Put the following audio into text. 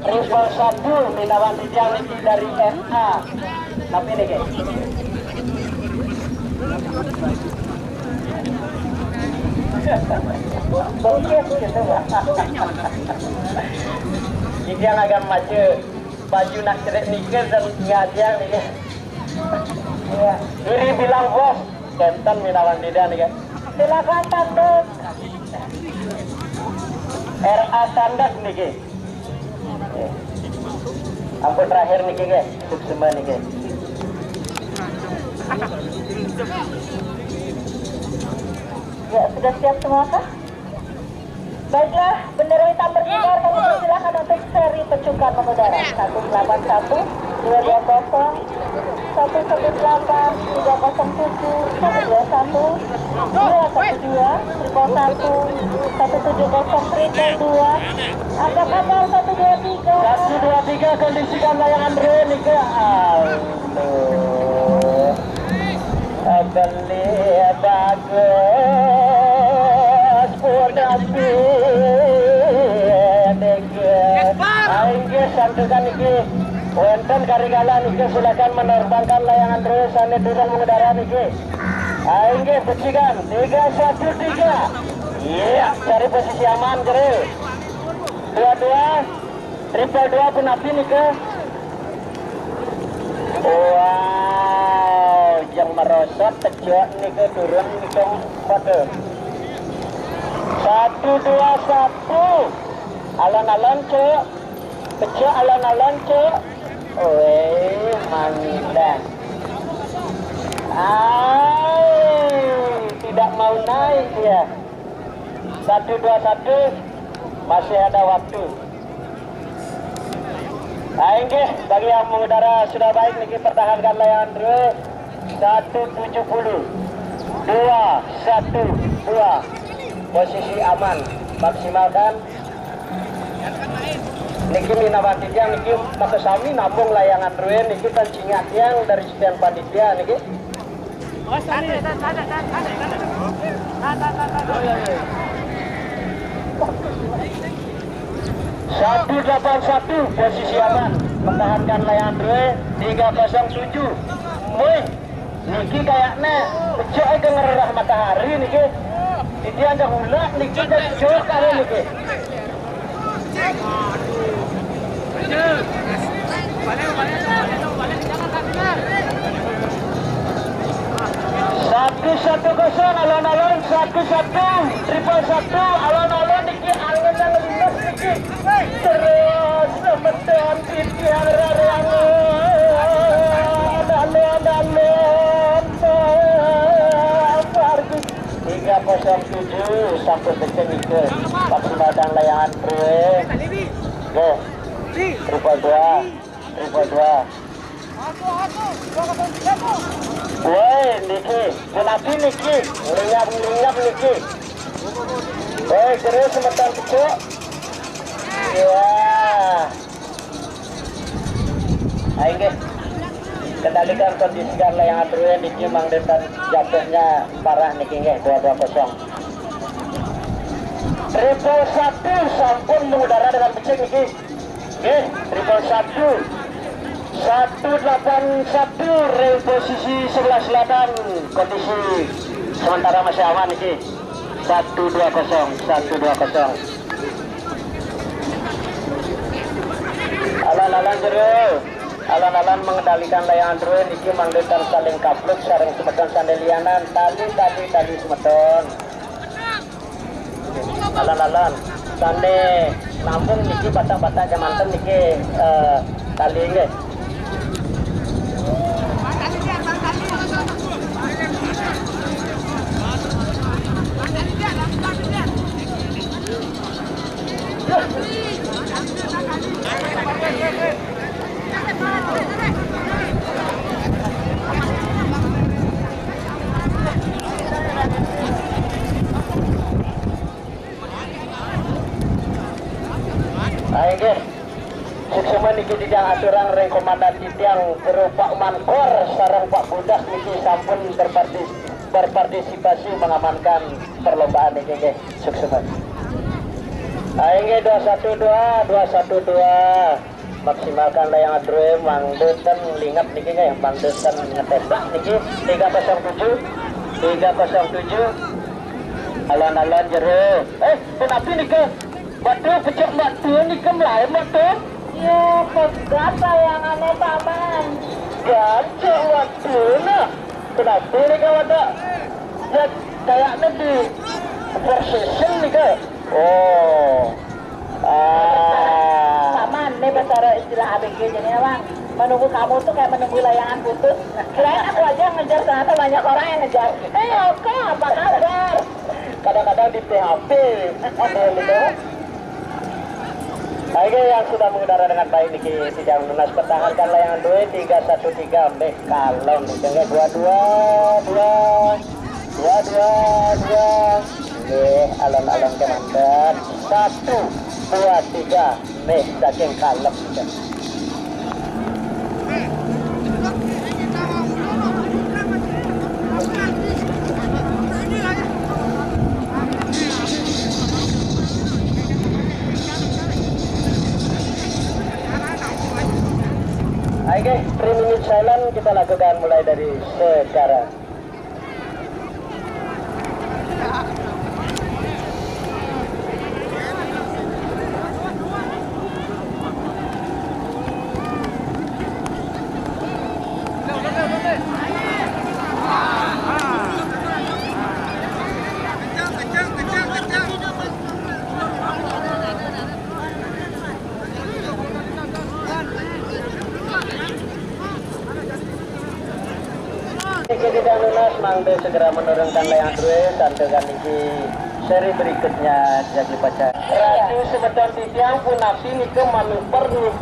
Rival 1 Minawan Dijang niki dari SA. Tapi nih guys. Bokep gitu Pak. Dijang agak maju baju nak cerek nikah dan ngajang nih guys. Ya, Diri bilang bos, Kenton Minawan Dijang nih guys. Silakan tanduk. RA Tandak nih guys. Ampun terakhir nih guys, untuk semua nih guys. Ya, sudah siap semua kah? Baiklah, bendera hitam berkibar, kami persilakan untuk seri pecukan mengudara 181 220 118 307 121 212 170 2 angka kapal 123 kondisikan layangan drone nih ke beli bagus pondasi aingge santukan iki wonten karigala niki silakan menerbangkan layangan drone sane turun mengudara niki aingge pecikan 313 iya cari posisi aman kere 22 triple 2 pun api niki wow yang merosot kejauh niki turun niki pada 121 alon-alon cek kecil alon-alon cek weh mandan tidak mau naik ya 121 masih ada waktu. Aingge bagi yang mengudara sudah baik niki pertahankan layangan drone 170 212 posisi aman maksimalkan niki Minawan Dijang niki makasami nambung layangan drone niki tancingat yang dari sekian panitia niki 181 posisi aman pertahankan layangan drone 307 woi niki kayaknya pecah ke ngerah matahari niki dia ada hulak niki dan jauh kali niki satu kosong alon-alon 11 triple 1 alon-alon niki angin dan lindas niki terus semeton titian rarangan alon-alon 307 sampai detik niki maksimalkan layangan drone go triple 2 woi niki kenapa niki ngeriap niki woi terus semeton kecil ya ayo kendalikan kondisikan layangan drone niki mang dan jatuhnya parah niki nggih 220 triple 1 sampun mengudara dengan becek niki nggih triple 1 181 rel posisi sebelah selatan kondisi sementara masih aman ini 120 alan-alan jero alan-alan mengendalikan layangan drone ini mangdetan saling kapluk sareng semeton sandelianan tali semeton alan-alan sande nampung niki batang-batang kemanten niki tali nggih ayo semua niki dijang aturan reng komandan titiang berupa mankor sarang Pak Budas niki sampun berpartisipasi mengamankan perlombaan niki nggih sukses. Aingge 212 maksimalkan layang adroe mangdetan lingat niki yang mangdetan ngetestak niki 307 alon-alon jero kenapa niki batu pecah batu niki melai batu ya pegat layangannya paman gacor waktu nah kenapa niki wadah ya kayaknya di precision niki oh paman, ini bahasa istilah ABG jadi bang menunggu kamu tuh kayak menunggu layangan putus. Kirain aku aja ngejar, ternyata banyak orang yang ngejar. Oke, apa kabar? Kadang-kadang di PHP Aige yang sudah mengendara dengan baik niki tidak lunas pertahankan layangan 313 mbek kalon niki 22 alon-alon kemandan 1 2 3 nih saking kalem Oke, 3 minute silent kita lakukan mulai dari sekarang. Jika tidak lunas, mangde segera menurunkan layang dua santekan niki seri berikutnya jadi baca. Radio sebetulnya di tiang pun nafsi nih ke manuver nih.